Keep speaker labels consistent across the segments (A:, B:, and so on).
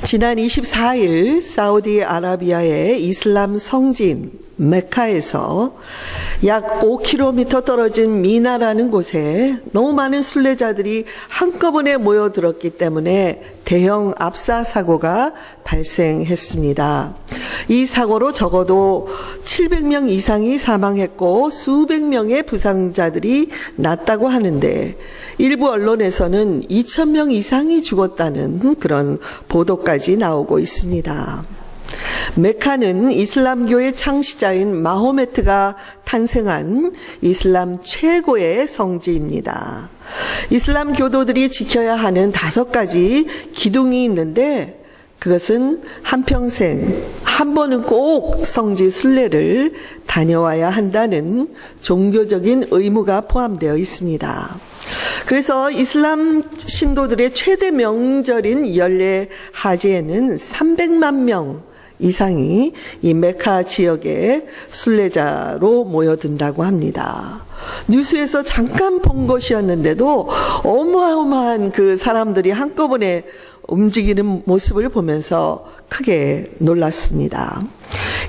A: 지난 24일 사우디아라비아의 이슬람 성지인 메카에서 약 5km 떨어진 미나라는 곳에 너무 많은 순례자들이 한꺼번에 모여들었기 때문에 대형 압사 사고가 발생했습니다. 이 사고로 적어도 700명 이상이 사망했고 수백 명의 부상자들이 났다고 하는데 일부 언론에서는 2,000명 이상이 죽었다는 그런 보도까지 나오고 있습니다. 메카는 이슬람교의 창시자인 마호메트가 탄생한 이슬람 최고의 성지입니다. 이슬람 교도들이 지켜야 하는 5가지 기둥이 있는데 그것은 한평생 한 번은 꼭 성지 순례를 다녀와야 한다는 종교적인 의무가 포함되어 있습니다. 그래서 이슬람 신도들의 최대 명절인 연례 하제에는 300만 명 이상이 이 메카 지역의 순례자로 모여든다고 합니다. 뉴스에서 잠깐 본 것이었는데도 어마어마한 그 사람들이 한꺼번에 움직이는 모습을 보면서 크게 놀랐습니다.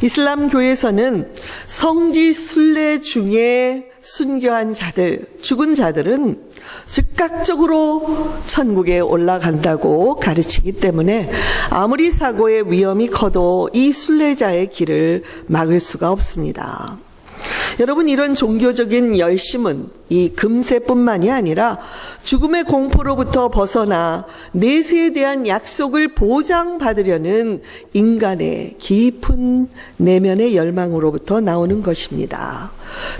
A: 이슬람 교에서는 성지 순례 중에 순교한 자들, 죽은 자들은 즉각적으로 천국에 올라간다고 가르치기 때문에 아무리 사고의 위험이 커도 이 순례자의 길을 막을 수가 없습니다. 여러분, 이런 종교적인 열심은 이 금세뿐만이 아니라 죽음의 공포로부터 벗어나 내세에 대한 약속을 보장받으려는 인간의 깊은 내면의 열망으로부터 나오는 것입니다.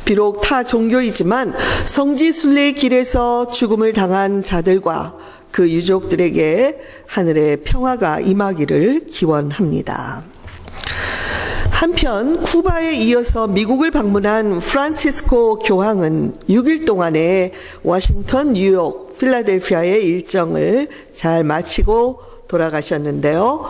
A: 비록 타 종교이지만 성지 순례의 길에서 죽음을 당한 자들과 그 유족들에게 하늘의 평화가 임하기를 기원합니다. 한편 쿠바에 이어서 미국을 방문한 프란치스코 교황은 6일 동안의 워싱턴, 뉴욕, 필라델피아의 일정을 잘 마치고 돌아가셨는데요.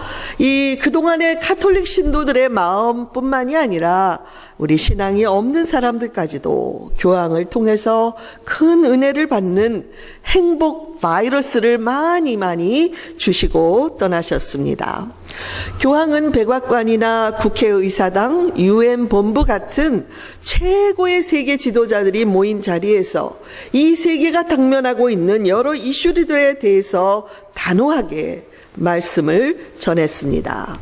A: 그동안의 카톨릭 신도들의 마음뿐만이 아니라 우리 신앙이 없는 사람들까지도 교황을 통해서 큰 은혜를 받는 행복 바이러스를 많이 주시고 떠나셨습니다. 교황은 백악관이나 국회의사당, UN 본부 같은 최고의 세계 지도자들이 모인 자리에서 이 세계가 당면하고 있는 여러 이슈들에 대해서 단호하게 말씀을 전했습니다.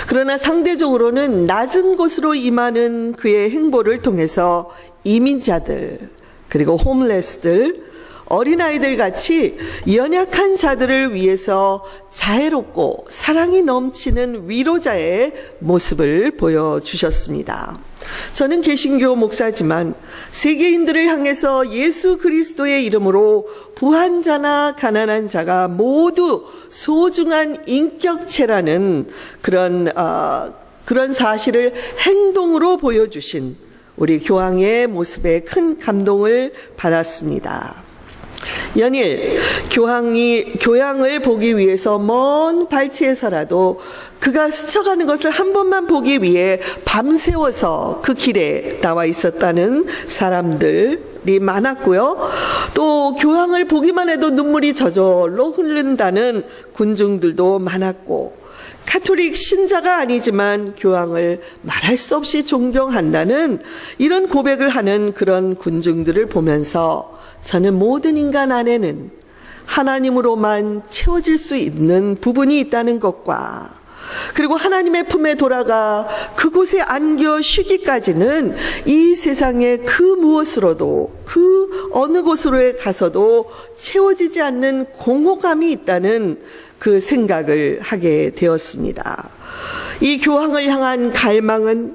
A: 그러나 상대적으로는 낮은 곳으로 임하는 그의 행보를 통해서 이민자들, 그리고 홈레스들, 어린아이들 같이 연약한 자들을 위해서 자애롭고 사랑이 넘치는 위로자의 모습을 보여주셨습니다. 저는 개신교 목사지만 세계인들을 향해서 예수 그리스도의 이름으로 부한자나 가난한 자가 모두 소중한 인격체라는 그런 사실을 행동으로 보여주신 우리 교황의 모습에 큰 감동을 받았습니다. 연일 교양을 보기 위해서 먼 발치에서라도 그가 스쳐가는 것을 한 번만 보기 위해 밤새워서 그 길에 나와 있었다는 사람들이 많았고요. 또 교황을 보기만 해도 눈물이 저절로 흐른다는 군중들도 많았고, 카톨릭 신자가 아니지만 교황을 말할 수 없이 존경한다는 이런 고백을 하는 그런 군중들을 보면서 저는 모든 인간 안에는 하나님으로만 채워질 수 있는 부분이 있다는 것과, 그리고 하나님의 품에 돌아가 그곳에 안겨 쉬기까지는 이 세상의 그 무엇으로도, 그 어느 곳으로 가서도 채워지지 않는 공허감이 있다는 그 생각을 하게 되었습니다. 이 교황을 향한 갈망은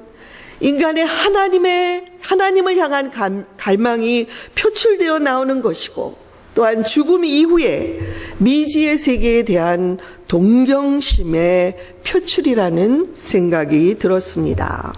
A: 인간의 하나님을 향한 갈망이 표출되어 나오는 것이고, 또한 죽음 이후에 미지의 세계에 대한 동경심의 표출이라는 생각이 들었습니다.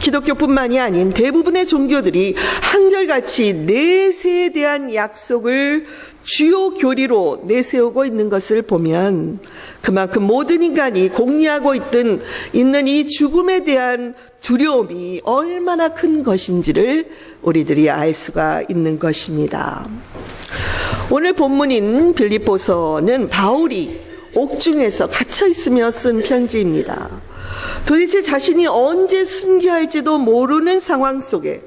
A: 기독교뿐만이 아닌 대부분의 종교들이 한결같이 내세에 대한 약속을 주요 교리로 내세우고 있는 것을 보면 그만큼 모든 인간이 공유하고 있는 이 죽음에 대한 두려움이 얼마나 큰 것인지를 우리들이 알 수가 있는 것입니다. 오늘 본문인 빌립보서는 바울이 옥중에서 갇혀 있으며 쓴 편지입니다. 도대체 자신이 언제 순교할지도 모르는 상황 속에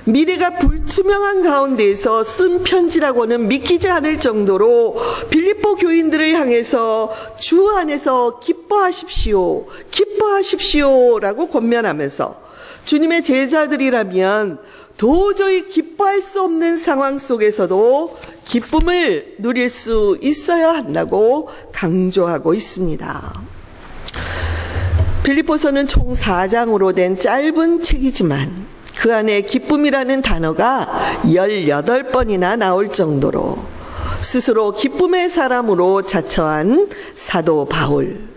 A: 미래가 불투명한 가운데에서 쓴 편지라고는 믿기지 않을 정도로 빌립보 교인들을 향해서 주 안에서 기뻐하십시오, 기뻐하십시오라고 권면하면서 주님의 제자들이라면 도저히 기뻐할 수 없는 상황 속에서도 기쁨을 누릴 수 있어야 한다고 강조하고 있습니다. 빌립보서는 총 4장으로 된 짧은 책이지만 그 안에 기쁨이라는 단어가 18번이나 나올 정도로 스스로 기쁨의 사람으로 자처한 사도 바울.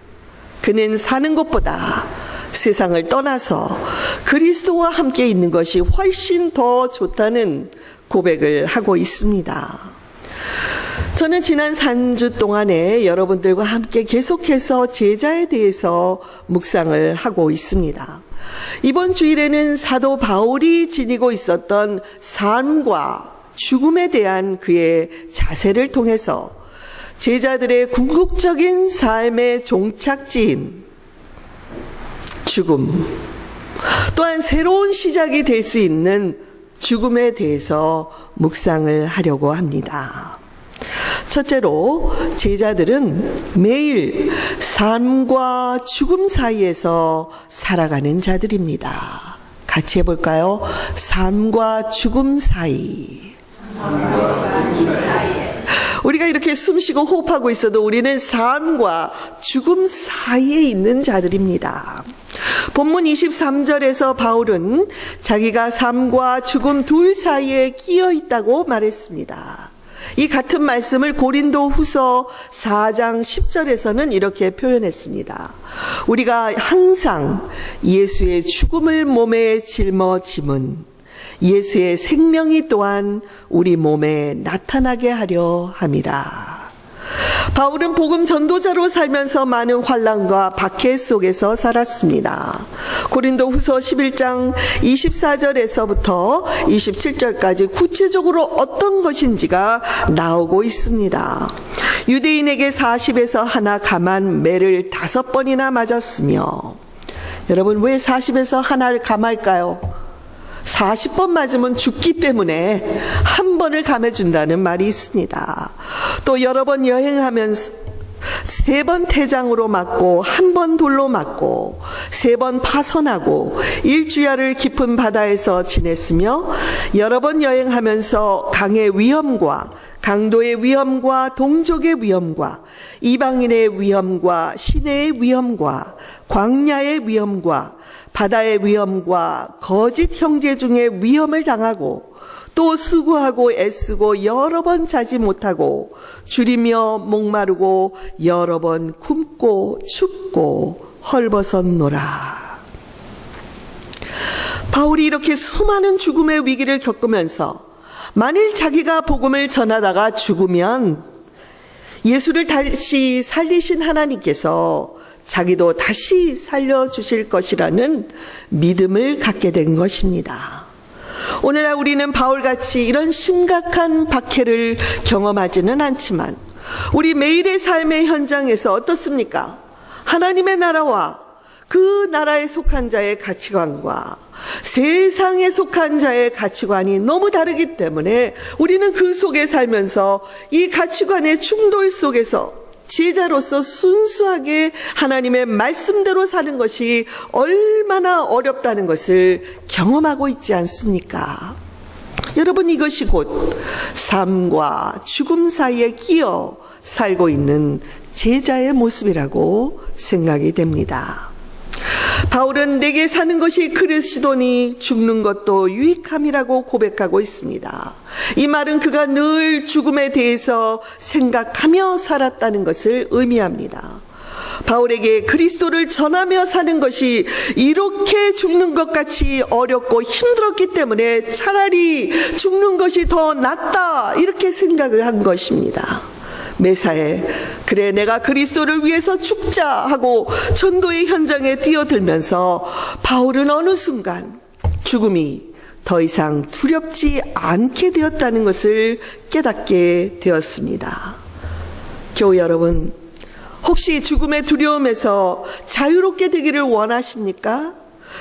A: 그는 사는 것보다 세상을 떠나서 그리스도와 함께 있는 것이 훨씬 더 좋다는 고백을 하고 있습니다. 저는 지난 3주 동안에 여러분들과 함께 계속해서 제자에 대해서 묵상을 하고 있습니다. 이번 주일에는 사도 바울이 지니고 있었던 삶과 죽음에 대한 그의 자세를 통해서 제자들의 궁극적인 삶의 종착지인 죽음, 또한 새로운 시작이 될 수 있는 죽음에 대해서 묵상을 하려고 합니다. 첫째로 제자들은 매일 삶과 죽음 사이에서 살아가는 자들입니다. 같이 해볼까요? 삶과 죽음 사이. 우리가 이렇게 숨쉬고 호흡하고 있어도 우리는 삶과 죽음 사이에 있는 자들입니다. 본문 23절에서 바울은 자기가 삶과 죽음 둘 사이에 끼어 있다고 말했습니다. 이 같은 말씀을 고린도 후서 4장 10절에서는 이렇게 표현했습니다. 우리가 항상 예수의 죽음을 몸에 짊어짐은 예수의 생명이 또한 우리 몸에 나타나게 하려 함이라. 바울은 복음 전도자로 살면서 많은 환난과 박해 속에서 살았습니다. 고린도 후서 11장 24절에서부터 27절까지 구체적으로 어떤 것인지가 나오고 있습니다. 유대인에게 40에서 하나 감한 매를 5번이나 맞았으며, 여러분 왜 40에서 하나를 감할까요? 40번 맞으면 죽기 때문에 한 번을 감해준다는 말이 있습니다. 또 여러 번 여행하면서 3번 태장으로 맞고 1번 돌로 맞고 3번 파선하고 1주야를 깊은 바다에서 지냈으며 여러 번 여행하면서 강의 위험과 강도의 위험과 동족의 위험과 이방인의 위험과 시내의 위험과 광야의 위험과 바다의 위험과 거짓 형제 중에 위험을 당하고 또 수고하고 애쓰고 여러 번 자지 못하고 줄이며 목마르고 여러 번 굶고 춥고 헐벗었노라. 바울이 이렇게 수많은 죽음의 위기를 겪으면서 만일 자기가 복음을 전하다가 죽으면 예수를 다시 살리신 하나님께서 자기도 다시 살려주실 것이라는 믿음을 갖게 된 것입니다. 오늘날 우리는 바울같이 이런 심각한 박해를 경험하지는 않지만 우리 매일의 삶의 현장에서 어떻습니까? 하나님의 나라와 그 나라에 속한 자의 가치관과 세상에 속한 자의 가치관이 너무 다르기 때문에 우리는 그 속에 살면서 이 가치관의 충돌 속에서 제자로서 순수하게 하나님의 말씀대로 사는 것이 얼마나 어렵다는 것을 경험하고 있지 않습니까? 여러분, 이것이 곧 삶과 죽음 사이에 끼어 살고 있는 제자의 모습이라고 생각이 됩니다. 바울은 내게 사는 것이 그리스도니 죽는 것도 유익함이라고 고백하고 있습니다. 이 말은 그가 늘 죽음에 대해서 생각하며 살았다는 것을 의미합니다. 바울에게 그리스도를 전하며 사는 것이 이렇게 죽는 것 같이 어렵고 힘들었기 때문에 차라리 죽는 것이 더 낫다, 이렇게 생각을 한 것입니다. 매사에 그래 내가 그리스도를 위해서 죽자 하고 전도의 현장에 뛰어들면서 바울은 어느 순간 죽음이 더 이상 두렵지 않게 되었다는 것을 깨닫게 되었습니다. 교우 여러분, 혹시 죽음의 두려움에서 자유롭게 되기를 원하십니까?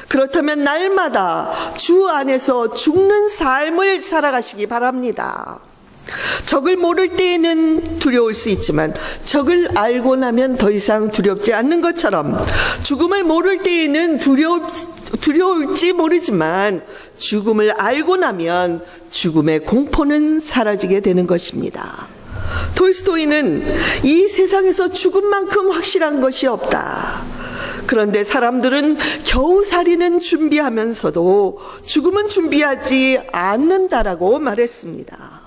A: 그렇다면 날마다 주 안에서 죽는 삶을 살아가시기 바랍니다. 적을 모를 때에는 두려울 수 있지만 적을 알고 나면 더 이상 두렵지 않는 것처럼 죽음을 모를 때에는 두려울지 모르지만 죽음을 알고 나면 죽음의 공포는 사라지게 되는 것입니다. 톨스토이는 이 세상에서 죽음만큼 확실한 것이 없다. 그런데 사람들은 겨우 살이는 준비하면서도 죽음은 준비하지 않는다라고 말했습니다.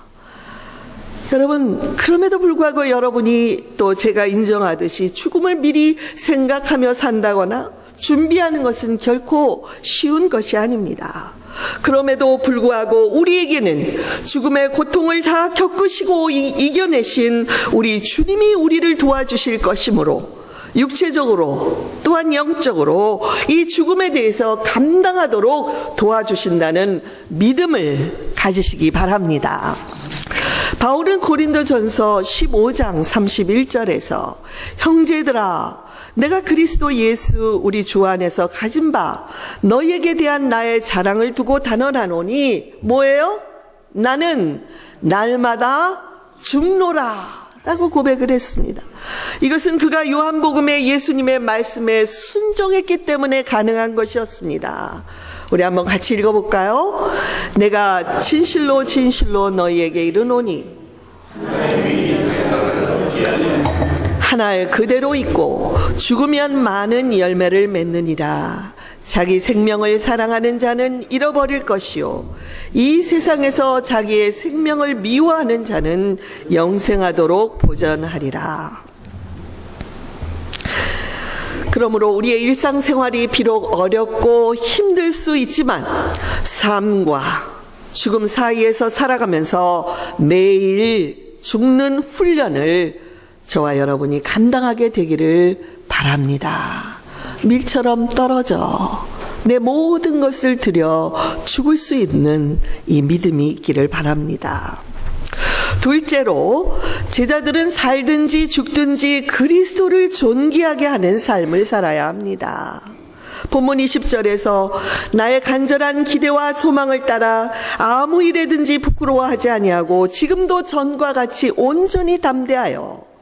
A: 여러분, 그럼에도 불구하고 여러분이 또 제가 인정하듯이 죽음을 미리 생각하며 산다거나 준비하는 것은 결코 쉬운 것이 아닙니다. 그럼에도 불구하고 우리에게는 죽음의 고통을 다 겪으시고 이겨내신 우리 주님이 우리를 도와주실 것이므로 육체적으로 또한 영적으로 이 죽음에 대해서 감당하도록 도와주신다는 믿음을 가지시기 바랍니다. 바울은 고린도전서 15장 31절에서 형제들아 내가 그리스도 예수 우리 주 안에서 가진 바 너희에게 대한 나의 자랑을 두고 단언하노니 뭐예요? 나는 날마다 죽노라 라고 고백을 했습니다. 이것은 그가 요한복음의 예수님의 말씀에 순종했기 때문에 가능한 것이었습니다. 우리 한번 같이 읽어볼까요? 내가 진실로 진실로 너희에게 이르노니 한 알 그대로 있고 죽으면 많은 열매를 맺느니라. 자기 생명을 사랑하는 자는 잃어버릴 것이요 이 세상에서 자기의 생명을 미워하는 자는 영생하도록 보전하리라. 그러므로 우리의 일상생활이 비록 어렵고 힘들 수 있지만 삶과 죽음 사이에서 살아가면서 매일 죽는 훈련을 저와 여러분이 감당하게 되기를 바랍니다. 밀처럼 떨어져 내 모든 것을 들여 죽을 수 있는 이 믿음이 있기를 바랍니다. 둘째로 제자들은 살든지 죽든지 그리스도를 존귀하게 하는 삶을 살아야 합니다. 본문 20절에서 나의 간절한 기대와 소망을 따라 아무 일에든지 부끄러워하지 아니하고 지금도 전과 같이 온전히 담대하여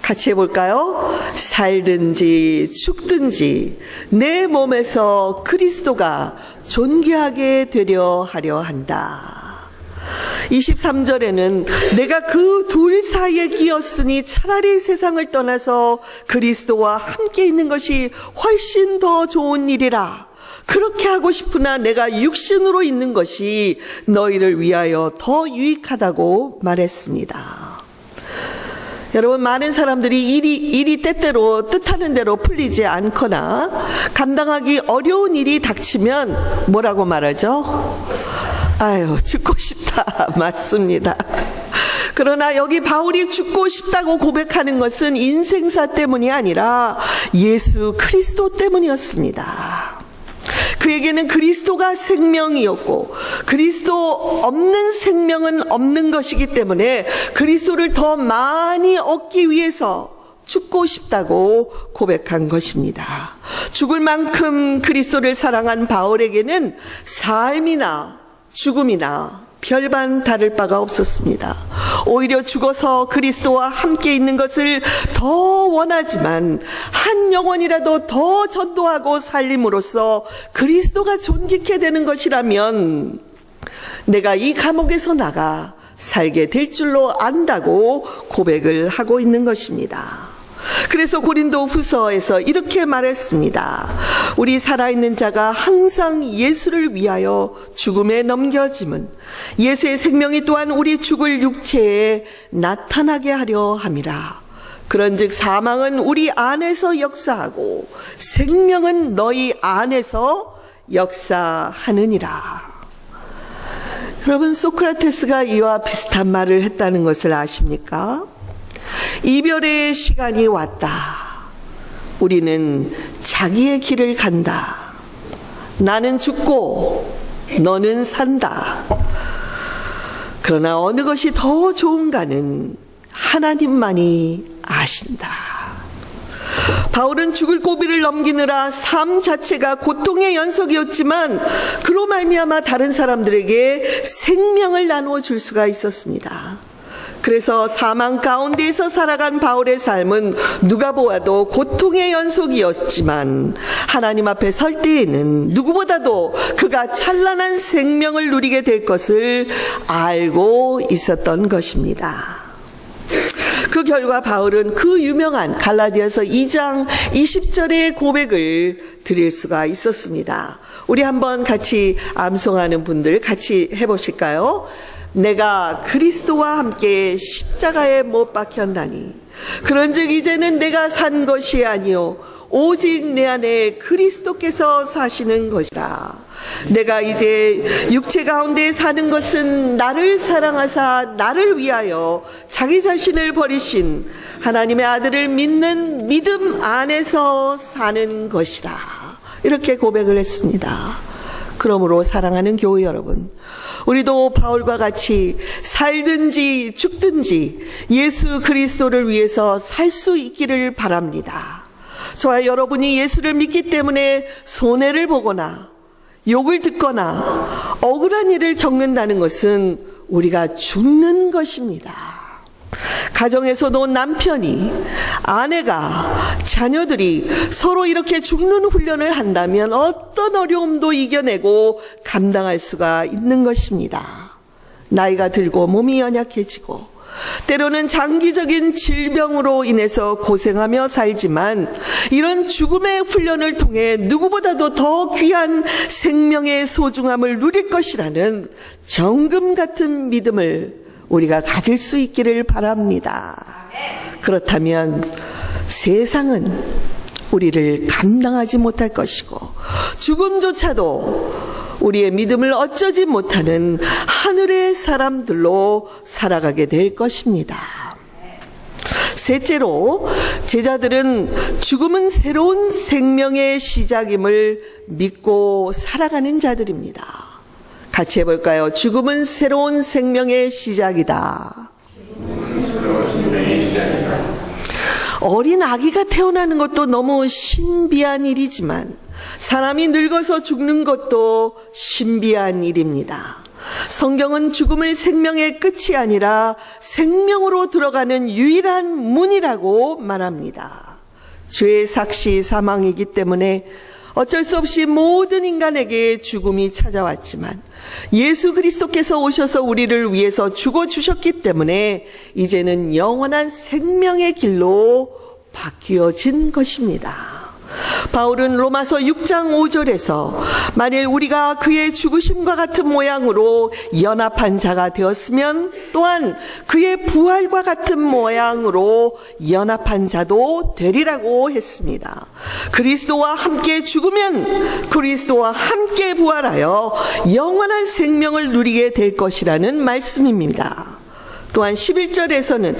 A: 같이 해볼까요? 살든지 죽든지 내 몸에서 그리스도가 존귀하게 되려 하려 한다. 23절에는 내가 그 둘 사이에 끼었으니 차라리 세상을 떠나서 그리스도와 함께 있는 것이 훨씬 더 좋은 일이라. 그렇게 하고 싶으나 내가 육신으로 있는 것이 너희를 위하여 더 유익하다고 말했습니다. 여러분, 많은 사람들이 일이 때때로 뜻하는 대로 풀리지 않거나 감당하기 어려운 일이 닥치면 뭐라고 말하죠? 아유, 죽고 싶다. 맞습니다. 그러나 여기 바울이 죽고 싶다고 고백하는 것은 인생사 때문이 아니라 예수 그리스도 때문이었습니다. 그에게는 그리스도가 생명이었고 그리스도 없는 생명은 없는 것이기 때문에 그리스도를 더 많이 얻기 위해서 죽고 싶다고 고백한 것입니다. 죽을 만큼 그리스도를 사랑한 바울에게는 삶이나 죽음이나 별반 다를 바가 없었습니다. 오히려 죽어서 그리스도와 함께 있는 것을 더 원하지만 한 영혼이라도 더 전도하고 살림으로써 그리스도가 존귀케 되는 것이라면 내가 이 감옥에서 나가 살게 될 줄로 안다고 고백을 하고 있는 것입니다. 그래서 고린도 후서에서 이렇게 말했습니다. 우리 살아있는 자가 항상 예수를 위하여 죽음에 넘겨짐은 예수의 생명이 또한 우리 죽을 육체에 나타나게 하려 함이라. 그런즉 사망은 우리 안에서 역사하고 생명은 너희 안에서 역사하느니라. 여러분, 소크라테스가 이와 비슷한 말을 했다는 것을 아십니까? 이별의 시간이 왔다. 우리는 자기의 길을 간다. 나는 죽고 너는 산다. 그러나 어느 것이 더 좋은가는 하나님만이 아신다. 바울은 죽을 고비를 넘기느라 삶 자체가 고통의 연속이었지만 그로 말미암아 다른 사람들에게 생명을 나누어 줄 수가 있었습니다. 그래서 사망 가운데에서 살아간 바울의 삶은 누가 보아도 고통의 연속이었지만 하나님 앞에 설 때에는 누구보다도 그가 찬란한 생명을 누리게 될 것을 알고 있었던 것입니다. 그 결과 바울은 그 유명한 갈라디아서 2장 20절의 고백을 드릴 수가 있었습니다. 우리 한번 같이 암송하는 분들 같이 해보실까요? 내가 그리스도와 함께 십자가에 못 박혔나니 그런즉 이제는 내가 산 것이 아니요 오직 내 안에 그리스도께서 사시는 것이라. 내가 이제 육체 가운데 사는 것은 나를 사랑하사 나를 위하여 자기 자신을 버리신 하나님의 아들을 믿는 믿음 안에서 사는 것이라. 이렇게 고백을 했습니다. 그러므로 사랑하는 교회 여러분, 우리도 바울과 같이 살든지 죽든지 예수 그리스도를 위해서 살 수 있기를 바랍니다. 저와 여러분이 예수를 믿기 때문에 손해를 보거나 욕을 듣거나 억울한 일을 겪는다는 것은 우리가 죽는 것입니다. 가정에서도 남편이, 아내가, 자녀들이 서로 이렇게 죽는 훈련을 한다면 어떤 어려움도 이겨내고 감당할 수가 있는 것입니다. 나이가 들고 몸이 연약해지고 때로는 장기적인 질병으로 인해서 고생하며 살지만 이런 죽음의 훈련을 통해 누구보다도 더 귀한 생명의 소중함을 누릴 것이라는 정금 같은 믿음을 우리가 가질 수 있기를 바랍니다. 그렇다면 세상은 우리를 감당하지 못할 것이고 죽음조차도 우리의 믿음을 어쩌지 못하는 하늘의 사람들로 살아가게 될 것입니다. 셋째로, 제자들은 죽음은 새로운 생명의 시작임을 믿고 살아가는 자들입니다. 같이 해볼까요? 죽음은 새로운 생명의 시작이다. 어린 아기가 태어나는 것도 너무 신비한 일이지만 사람이 늙어서 죽는 것도 신비한 일입니다. 성경은 죽음을 생명의 끝이 아니라 생명으로 들어가는 유일한 문이라고 말합니다. 죄의 삭시 사망이기 때문에 어쩔 수 없이 모든 인간에게 죽음이 찾아왔지만 예수 그리스도께서 오셔서 우리를 위해서 죽어주셨기 때문에 이제는 영원한 생명의 길로 바뀌어진 것입니다. 바울은 로마서 6장 5절에서 만일 우리가 그의 죽으심과 같은 모양으로 연합한 자가 되었으면 또한 그의 부활과 같은 모양으로 연합한 자도 되리라고 했습니다. 그리스도와 함께 죽으면 그리스도와 함께 부활하여 영원한 생명을 누리게 될 것이라는 말씀입니다. 또한 11절에서는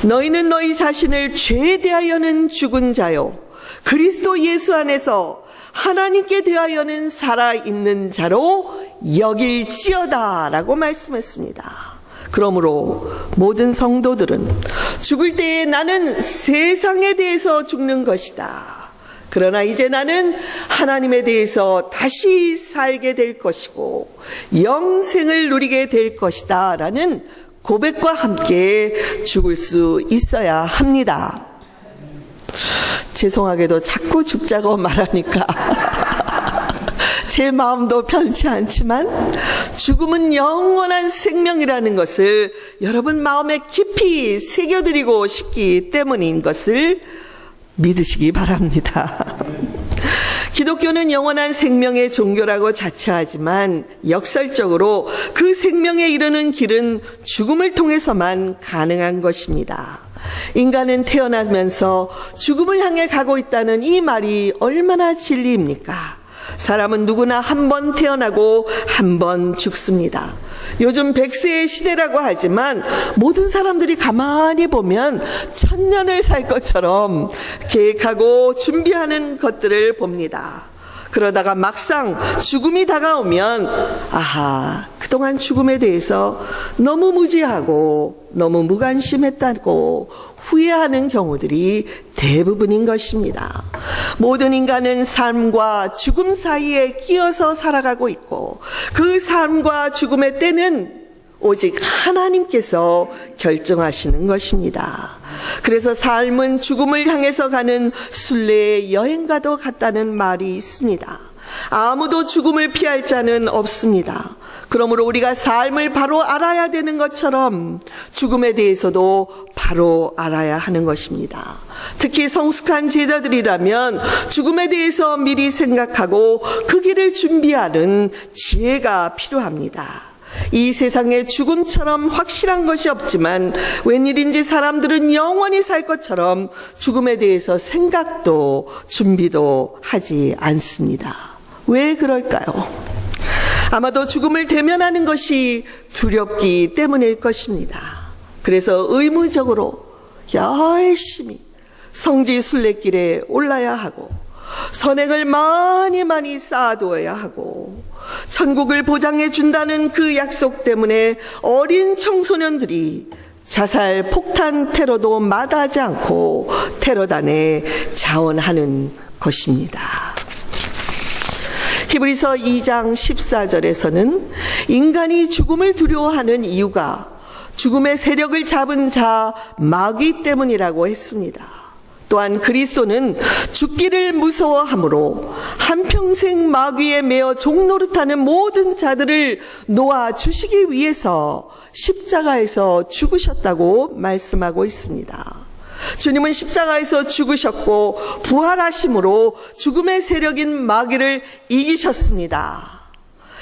A: 너희는 너희 자신을 죄에 대하여는 죽은 자요 그리스도 예수 안에서 하나님께 대하여는 살아있는 자로 여길지어다 라고 말씀했습니다. 그러므로 모든 성도들은 죽을 때에 나는 세상에 대해서 죽는 것이다. 그러나 이제 나는 하나님에 대해서 다시 살게 될 것이고 영생을 누리게 될 것이다 라는 고백과 함께 죽을 수 있어야 합니다. 죄송하게도 자꾸 죽자고 말하니까 제 마음도 편치 않지만 죽음은 영원한 생명이라는 것을 여러분 마음에 깊이 새겨드리고 싶기 때문인 것을 믿으시기 바랍니다. 기독교는 영원한 생명의 종교라고 자처하지만 역설적으로 그 생명에 이르는 길은 죽음을 통해서만 가능한 것입니다. 인간은 태어나면서 죽음을 향해 가고 있다는 이 말이 얼마나 진리입니까? 사람은 누구나 한 번 태어나고 한 번 죽습니다. 요즘 100세의 시대라고 하지만 모든 사람들이 가만히 보면 1000년을 살 것처럼 계획하고 준비하는 것들을 봅니다. 그러다가 막상 죽음이 다가오면 아하, 그동안 죽음에 대해서 너무 무지하고 너무 무관심했다고 후회하는 경우들이 대부분인 것입니다. 모든 인간은 삶과 죽음 사이에 끼어서 살아가고 있고 그 삶과 죽음의 때는 오직 하나님께서 결정하시는 것입니다. 그래서 삶은 죽음을 향해서 가는 순례의 여행과도 같다는 말이 있습니다. 아무도 죽음을 피할 자는 없습니다. 그러므로 우리가 삶을 바로 알아야 되는 것처럼 죽음에 대해서도 바로 알아야 하는 것입니다. 특히 성숙한 제자들이라면 죽음에 대해서 미리 생각하고 그 길을 준비하는 지혜가 필요합니다. 이 세상에 죽음처럼 확실한 것이 없지만 웬일인지 사람들은 영원히 살 것처럼 죽음에 대해서 생각도 준비도 하지 않습니다. 왜 그럴까요? 아마도 죽음을 대면하는 것이 두렵기 때문일 것입니다. 그래서 의무적으로 열심히 성지 순례길에 올라야 하고 선행을 많이 쌓아두어야 하고 천국을 보장해 준다는 그 약속 때문에 어린 청소년들이 자살 폭탄 테러도 마다하지 않고 테러단에 자원하는 것입니다. 히브리서 2장 14절에서는 인간이 죽음을 두려워하는 이유가 죽음의 세력을 잡은 자 마귀 때문이라고 했습니다. 또한 그리스도는 죽기를 무서워하므로 한평생 마귀에 매어 종노릇하는 모든 자들을 놓아주시기 위해서 십자가에서 죽으셨다고 말씀하고 있습니다. 주님은 십자가에서 죽으셨고 부활하심으로 죽음의 세력인 마귀를 이기셨습니다.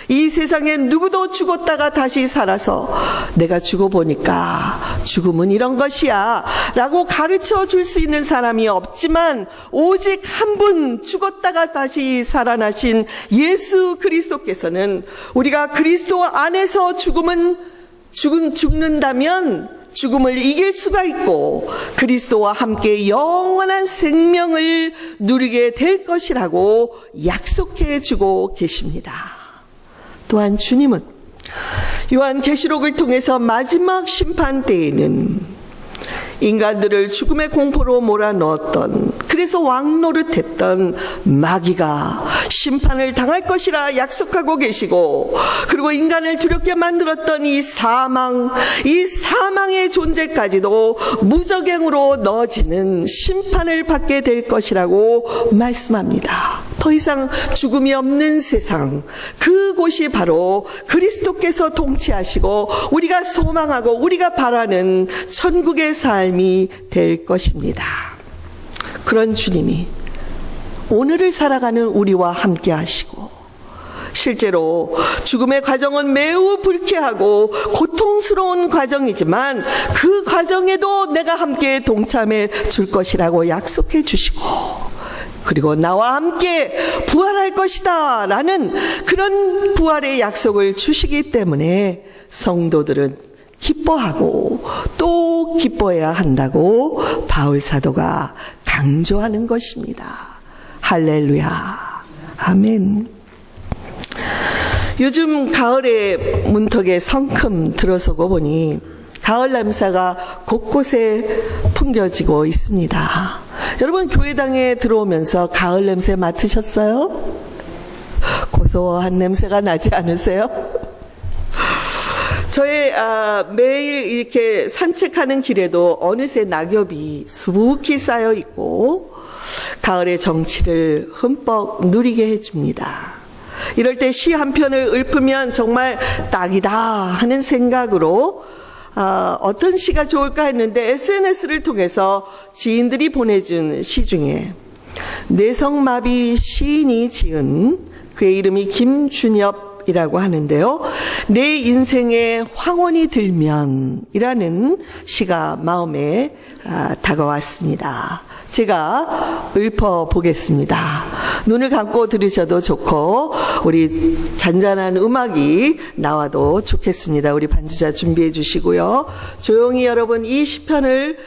A: 이 세상에 누구도 죽었다가 다시 살아서 내가 죽어보니까 죽음은 이런 것이야 라고 가르쳐 줄 수 있는 사람이 없지만 오직 한 분 죽었다가 다시 살아나신 예수 그리스도께서는 우리가 그리스도 안에서 죽는다면 죽음을 이길 수가 있고 그리스도와 함께 영원한 생명을 누리게 될 것이라고 약속해 주고 계십니다. 또한 주님은 요한계시록을 통해서 마지막 심판 때에는 인간들을 죽음의 공포로 몰아넣었던, 그래서 왕노릇했던 마귀가 심판을 당할 것이라 약속하고 계시고, 그리고 인간을 두렵게 만들었던 이 사망의 존재까지도 무적행으로 넣어지는 심판을 받게 될 것이라고 말씀합니다. 더 이상 죽음이 없는 세상, 그곳이 바로 그리스도께서 통치하시고 우리가 소망하고 우리가 바라는 천국의 삶이 될 것입니다. 그런 주님이 오늘을 살아가는 우리와 함께 하시고, 실제로 죽음의 과정은 매우 불쾌하고 고통스러운 과정이지만 그 과정에도 내가 함께 동참해 줄 것이라고 약속해 주시고, 그리고 나와 함께 부활할 것이다 라는 그런 부활의 약속을 주시기 때문에 성도들은 기뻐하고 또 기뻐해야 한다고 바울 사도가 강조하는 것입니다. 할렐루야. 아멘. 요즘 가을에 문턱에 성큼 들어서고 보니 가을 냄새가 곳곳에 풍겨지고 있습니다. 여러분, 교회당에 들어오면서 가을 냄새 맡으셨어요? 고소한 냄새가 나지 않으세요? 저의 매일 이렇게 산책하는 길에도 어느새 낙엽이 수북히 쌓여 있고 가을의 정취를 흠뻑 누리게 해줍니다. 이럴 때 시 한 편을 읊으면 정말 딱이다 하는 생각으로 어떤 시가 좋을까 했는데 SNS를 통해서 지인들이 보내준 시 중에 뇌성마비 시인이 지은, 그의 이름이 김준엽이라고 하는데요, 내 인생에 황혼이 들면 이라는 시가 마음에 다가왔습니다. 제가 읊어보겠습니다. 눈을 감고 들으셔도 좋고 우리 잔잔한 음악이 나와도 좋겠습니다. 우리 반주자 준비해 주시고요. 조용히 여러분 이 시를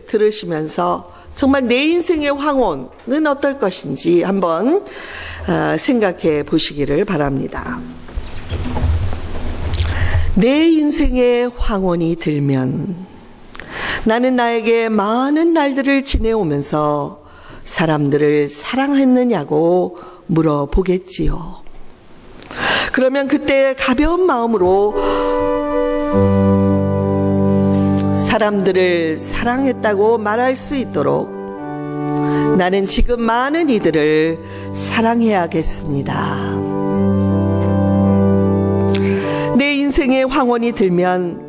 A: 들으시면서 정말 내 인생의 황혼은 어떨 것인지 한번 생각해 보시기를 바랍니다. 내 인생의 황혼이 들면 나는 나에게 많은 날들을 지내오면서 사람들을 사랑했느냐고 물어보겠지요. 그러면 그때 가벼운 마음으로 사람들을 사랑했다고 말할 수 있도록 나는 지금 많은 이들을 사랑해야겠습니다. 내 인생의 황혼이 들면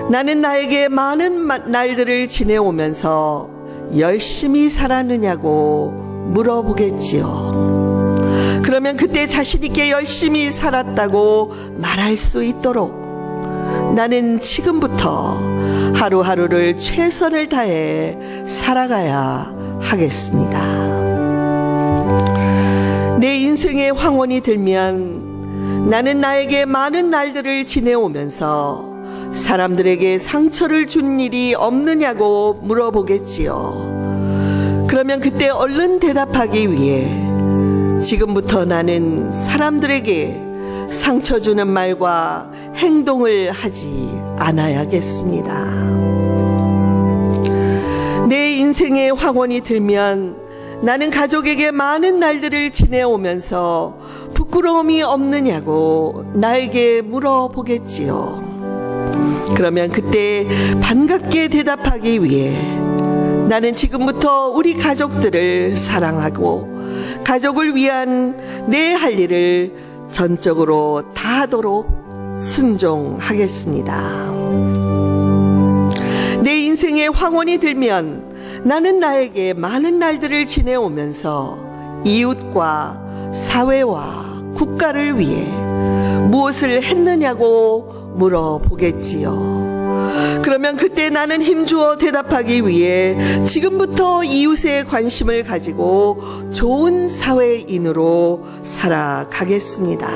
A: 나는 나에게 많은 날들을 지내오면서 열심히 살았느냐고 물어보겠지요. 그러면 그때 자신 있게 열심히 살았다고 말할 수 있도록 나는 지금부터 하루하루를 최선을 다해 살아가야 하겠습니다. 내 인생의 황혼이 들면 나는 나에게 많은 날들을 지내오면서 사람들에게 상처를 준 일이 없느냐고 물어보겠지요. 그러면 그때 얼른 대답하기 위해 지금부터 나는 사람들에게 상처 주는 말과 행동을 하지 않아야겠습니다. 내 인생의 황혼이 들면 나는 가족에게 많은 날들을 지내오면서 부끄러움이 없느냐고 나에게 물어보겠지요. 그러면 그때 반갑게 대답하기 위해 나는 지금부터 우리 가족들을 사랑하고 가족을 위한 내 할 일을 전적으로 다하도록 순종하겠습니다. 내 인생의 황혼이 들면 나는 나에게 많은 날들을 지내오면서 이웃과 사회와 국가를 위해 무엇을 했느냐고 물어보겠지요. 그러면 그때 나는 힘주어 대답하기 위해 지금부터 이웃의 관심을 가지고 좋은 사회인으로 살아가겠습니다.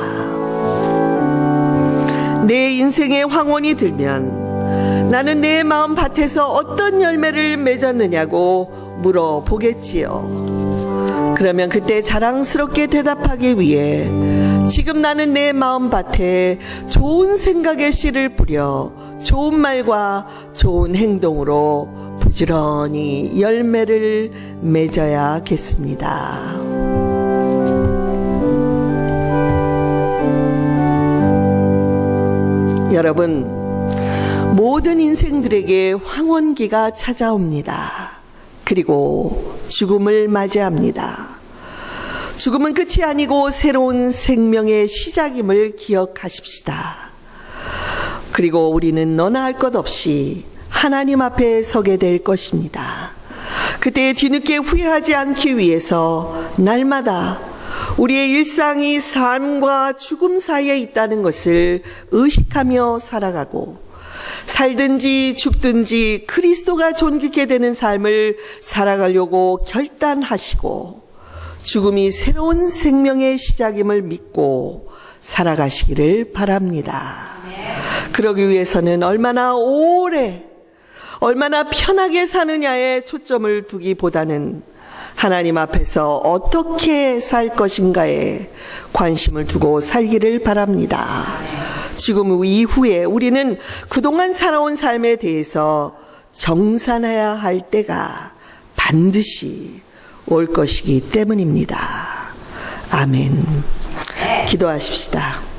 A: 내 인생의 황혼이 들면 나는 내 마음 밭에서 어떤 열매를 맺었느냐고 물어보겠지요. 그러면 그때 자랑스럽게 대답하기 위해 지금 나는 내 마음 밭에 좋은 생각의 씨를 뿌려 좋은 말과 좋은 행동으로 부지런히 열매를 맺어야겠습니다. 여러분, 모든 인생들에게 황혼기가 찾아옵니다. 그리고 죽음을 맞이합니다. 죽음은 끝이 아니고 새로운 생명의 시작임을 기억하십시다. 그리고 우리는 너나 할 것 없이 하나님 앞에 서게 될 것입니다. 그때 뒤늦게 후회하지 않기 위해서 날마다 우리의 일상이 삶과 죽음 사이에 있다는 것을 의식하며 살아가고 살든지 죽든지 그리스도가 존귀케 되는 삶을 살아가려고 결단하시고 죽음이 새로운 생명의 시작임을 믿고 살아가시기를 바랍니다. 그러기 위해서는 얼마나 오래, 얼마나 편하게 사느냐에 초점을 두기보다는 하나님 앞에서 어떻게 살 것인가에 관심을 두고 살기를 바랍니다. 죽음 이후에 우리는 그동안 살아온 삶에 대해서 정산해야 할 때가 반드시 올 것이기 때문입니다. 아멘. 기도하십시다.